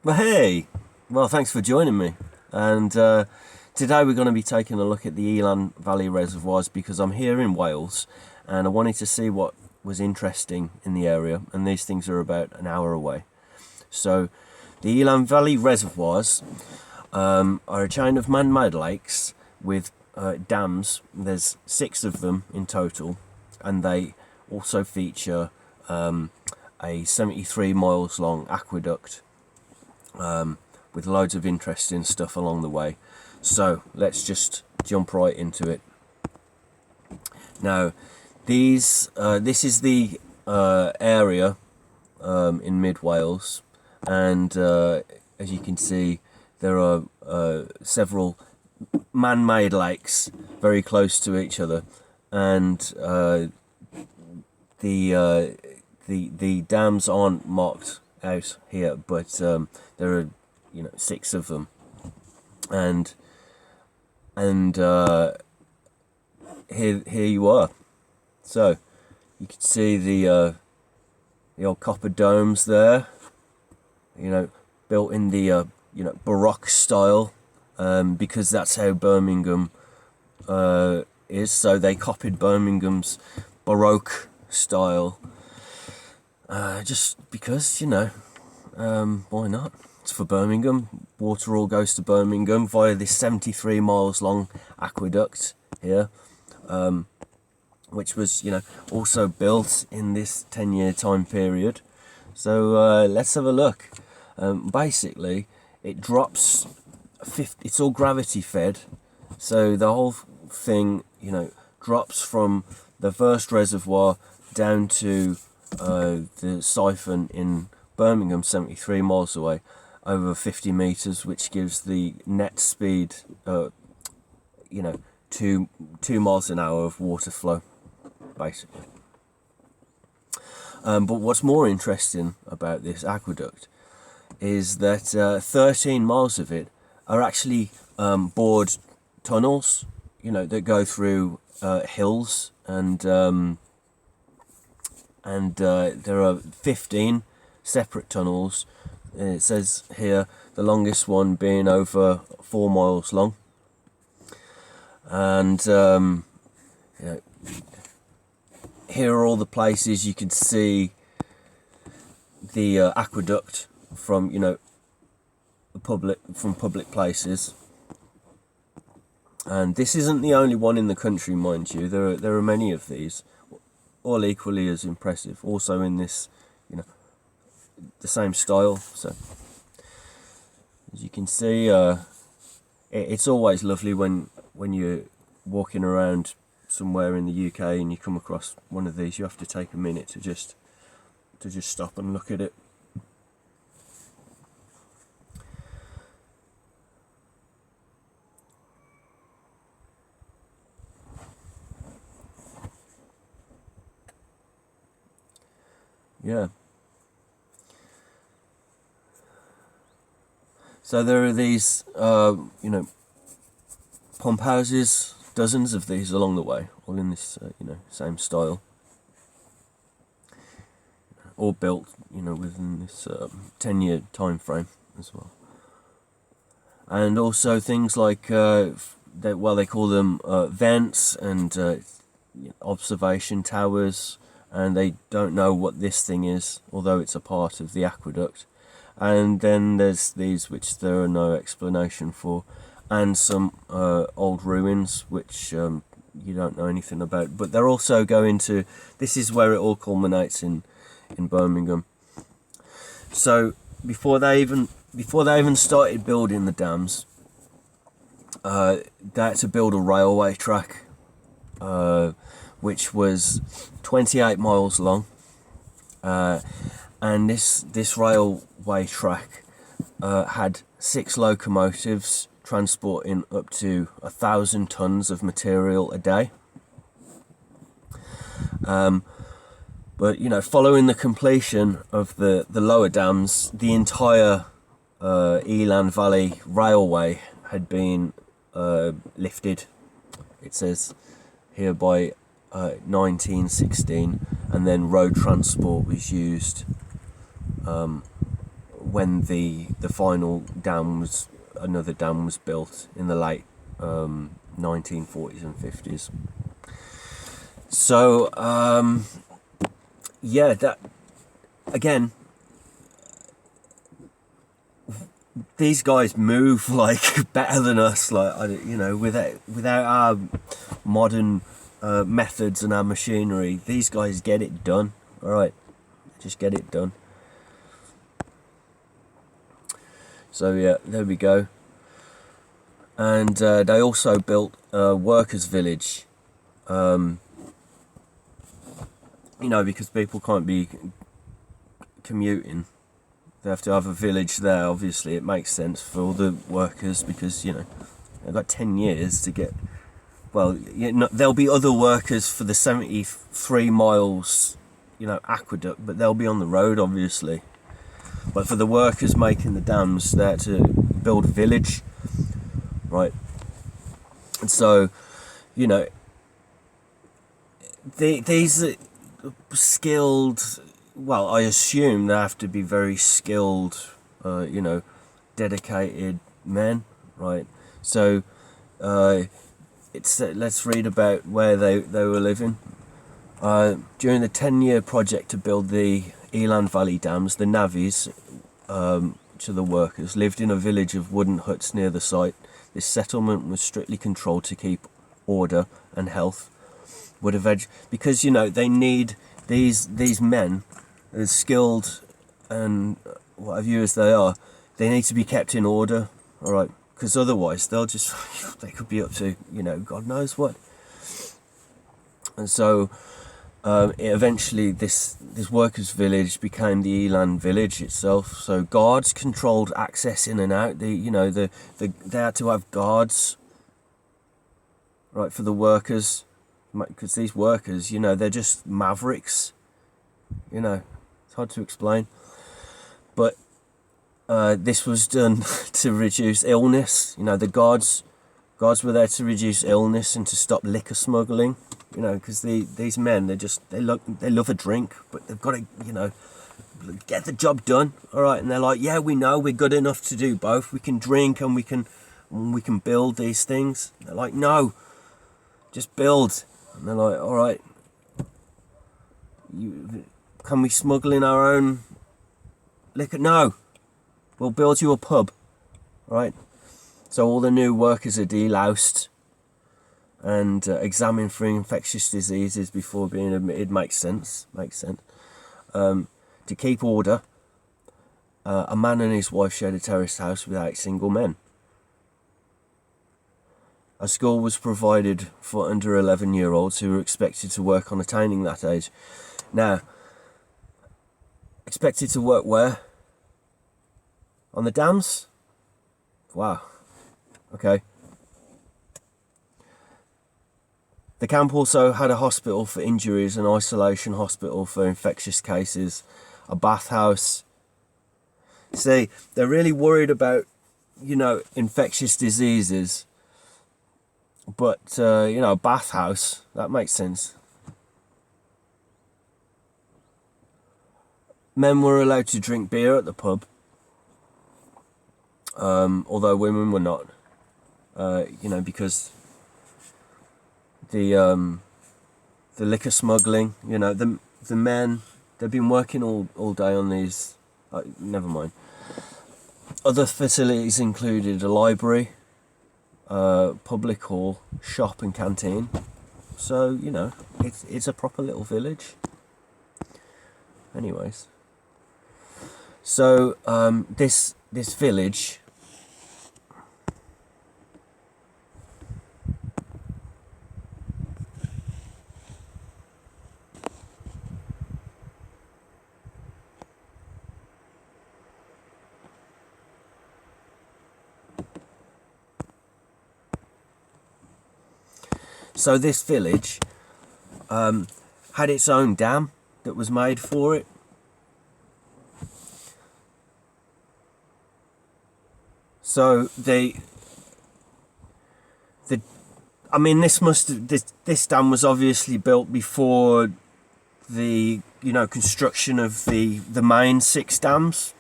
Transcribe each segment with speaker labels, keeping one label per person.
Speaker 1: Well, hey, well, thanks for joining me. And today we're going to be taking a look at the Elan Valley Reservoirs because I'm here in Wales and I wanted to see what was interesting in the area, and these things are about an hour away. So, the Elan Valley Reservoirs are a chain of man-made lakes with dams. There's 6 of them in total, and they also feature a 73 miles long aqueduct with loads of interesting stuff along the way. So let's just jump right into it. Now, this is the area in mid Wales, and as you can see, there are several man-made lakes very close to each other, and the dams aren't marked out here, but there are 6 of them, and here you are. So you can see the old copper domes there, built in the Baroque style, because that's how Birmingham is. So they copied Birmingham's Baroque style, just because why not? It's for Birmingham. Water all goes to Birmingham via this 73 miles long aqueduct here, which was also built in this 10-year time period. So let's have a look. Basically, it drops 50, it's all gravity fed, so the whole thing drops from the first reservoir down to the siphon in Birmingham, 73 miles away, over 50 meters, which gives the net speed 2 miles an hour of water flow, basically. But what's more interesting about this aqueduct is that 13 miles of it are actually bored tunnels, that go through hills, and there are 15 separate tunnels. It says here the longest one being over 4 miles long, and here are all the places you can see the aqueduct from public places. And this isn't the only one in the country, mind you. There are many of these, all equally as impressive, also in this the same style. So as you can see, it's always lovely when you're walking around somewhere in the UK and you come across one of these. You have to take a minute to just stop and look at it. Yeah. So there are these, pump houses, dozens of these along the way, all in this, same style, all built, within this 10-year time frame as well. And also things like, they call them vents and observation towers, and they don't know what this thing is, although it's a part of the aqueduct. And then there's these which there are no explanation for, and some old ruins which you don't know anything about. But they're also going to, this is where it all culminates in Birmingham. So before they even started building the dams, they had to build a railway track, which was 28 miles long, and this railway track had 6 locomotives transporting up to 1,000 tons of material a day. But following the completion of the lower dams, the entire Elan Valley Railway had been lifted, it says here, by 1916, and then road transport was used when the final dam was, another dam was built in the late 1940s and 50s. So yeah, that again, these guys move like better than us, like, you know, without our modern methods and our machinery, these guys get it done. All right, just get it done. So yeah, there we go. And they also built a workers' village, you know, because people can't be commuting. They have to have a village there. Obviously, it makes sense for all the workers, because, you know, they've got 10 years to get. Well, you know, there'll be other workers for the 73 miles, you know, aqueduct, but they'll be on the road, obviously. But for the workers making the dams, they had to build a village, right? And so, you know, these are skilled. Well, I assume they have to be very skilled, you know, dedicated men, right? So, let's read about where they were living. During the 10-year project to build the Elan Valley dams, the navvies, to the workers, lived in a village of wooden huts near the site. This settlement was strictly controlled to keep order and health. Because, you know, they need these men, as skilled and what have you as they are, they need to be kept in order, all right? Because otherwise they'll just, they could be up to, you know, God knows what. And so eventually this workers' village became the Elan village itself. So guards controlled access in and out. They had to have guards, right, for the workers, because these workers, you know, they're just mavericks, you know. It's hard to explain, but this was done to reduce illness. You know, the guards were there to reduce illness and to stop liquor smuggling. You know, because these men, they love a drink, but they've got to, you know, get the job done. All right, and they're like, yeah, we know we're good enough to do both. We can drink and we can build these things. They're like, no, just build. And they're like, all right, can we smuggle in our own liquor? No, we'll build you a pub, right? So all the new workers are deloused and examined for infectious diseases before being admitted. Makes sense. To keep order, a man and his wife shared a terraced house with 8 single men. A school was provided for under 11-year-olds who were expected to work on attaining that age. Now, expected to work where? On the dams? Wow. Okay. The camp also had a hospital for injuries, an isolation hospital for infectious cases, a bathhouse. See, they're really worried about, you know, infectious diseases. But, you know, a bathhouse, that makes sense. Men were allowed to drink beer at the pub, although women were not. You know, because the liquor smuggling, you know, the men, they've been working all day on these. Never mind. Other facilities included a library, public hall, shop and canteen. So, you know, it's a proper little village. Anyways, so this village, had its own dam that was made for it. So this dam was obviously built before the, you know, construction of the main 6 dams.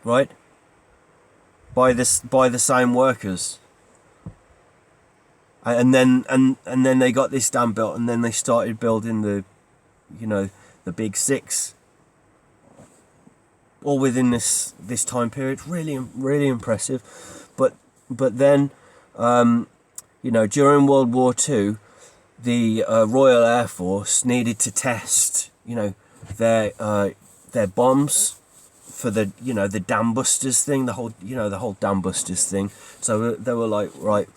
Speaker 1: right? By the same workers. And then they got this dam built, and then they started building the, you know, the big six, all within this time period. Really impressive. But then, you know, during World War II, the Royal Air Force needed to test, you know, their bombs for the, you know, the Dambusters thing, the whole Dambusters thing. So they were like, right,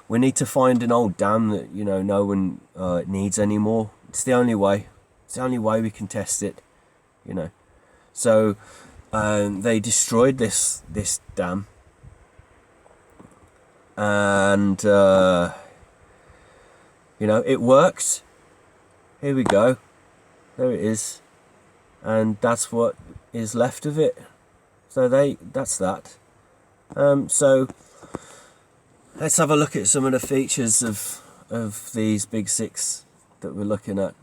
Speaker 1: we need to find an old dam that, you know, no one needs anymore. It's the only way. It's the only way we can test it, you know. So they destroyed this dam, and you know, it worked. Here we go. There it is, and that's what is left of it. So that's that. So let's have a look at some of the features of these big six that we're looking at.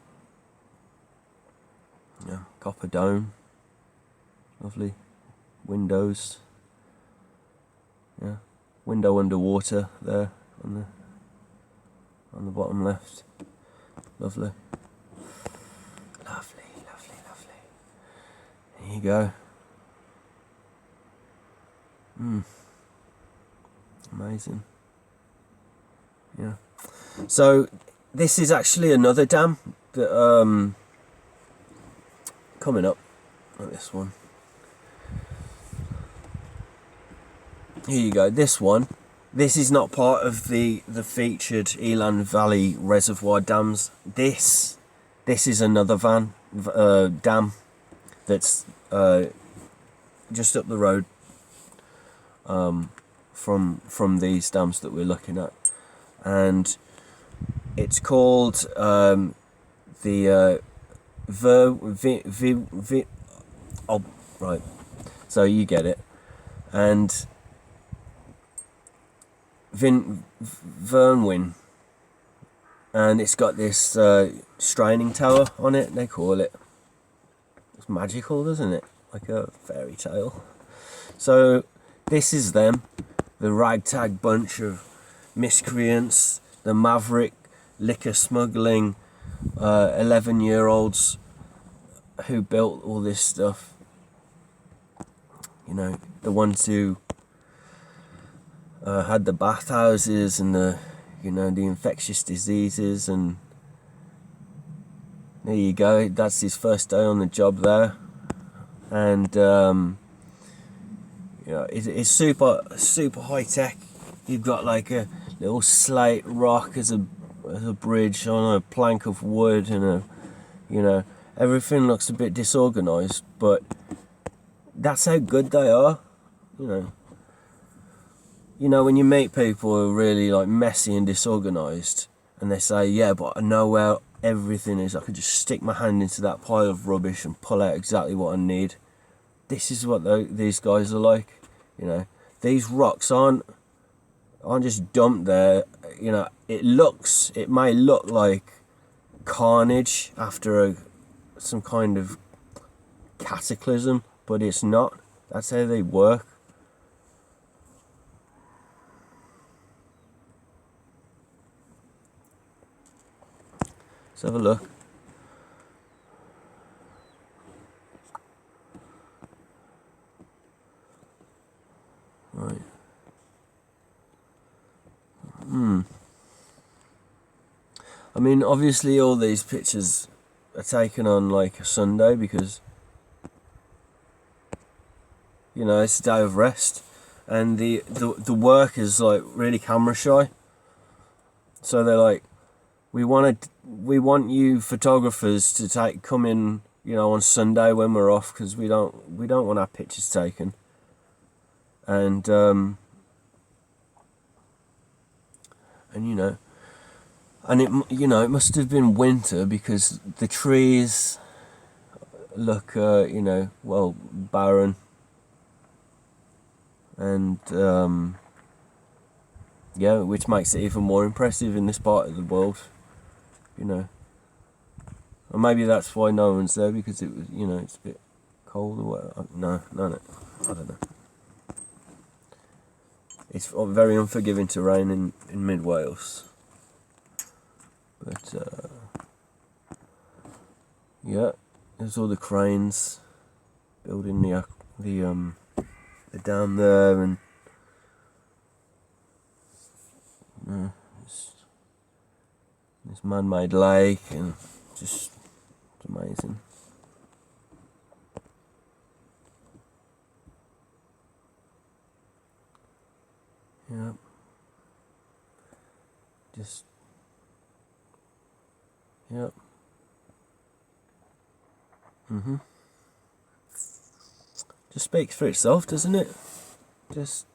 Speaker 1: Yeah, copper dome, lovely windows. Yeah, window underwater there on the bottom left. Lovely. There you go. Amazing. Yeah. So this is actually another dam that coming up, like this one. Here you go. This one. This is not part of the featured Elan Valley Reservoir dams. This is another dam that's just up the road from these dams that we're looking at, and it's called the oh, right, so you get it, and Vernwyn, and it's got this straining tower on it, they call it. It's magical, doesn't it? Like a fairy tale. So this is them, the ragtag bunch of miscreants, the maverick liquor smuggling 11-year-olds who built all this stuff. You know, the ones who had the bathhouses and the, you know, the infectious diseases. And there you go, that's his first day on the job there. And you know, it's super high tech. You've got like a little slate rock as a bridge on a plank of wood, and you know, everything looks a bit disorganized, but that's how good they are. You know, when you meet people who are really like messy and disorganized, and they say, yeah, but I know where everything is, I could just stick my hand into that pile of rubbish and pull out exactly what I need. This is what these guys are like. You know, these rocks aren't just dumped there. You know, it may look like carnage after some kind of cataclysm, but it's not. That's how they work. Let's have a look. Right. I mean, obviously all these pictures are taken on like a Sunday because, you know, it's a day of rest, and the work is like really camera shy. So they're like, we want you photographers to come in, you know, on Sunday when we're off, because we don't want our pictures taken. And you know, and it must have been winter, because the trees look you know, well, barren, and yeah, which makes it even more impressive in this part of the world, you know. And maybe that's why no one's there, because it was, you know, it's a bit cold or whatever. No, I don't know. It's very unforgiving terrain in mid Wales. But yeah, there's all the cranes building the dam there, and this man-made lake, and just it's amazing. Yeah, just yep. Just speaks for itself, doesn't it? Just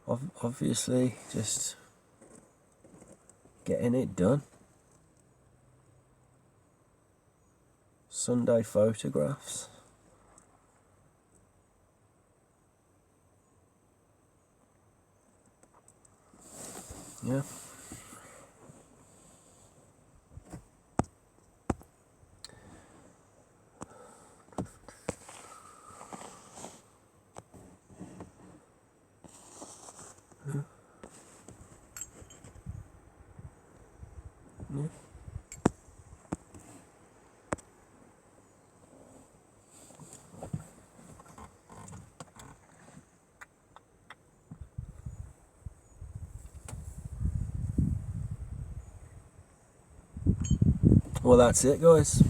Speaker 1: obviously just getting it done. Sunday photographs. Yeah. Yeah. Well, that's it, guys.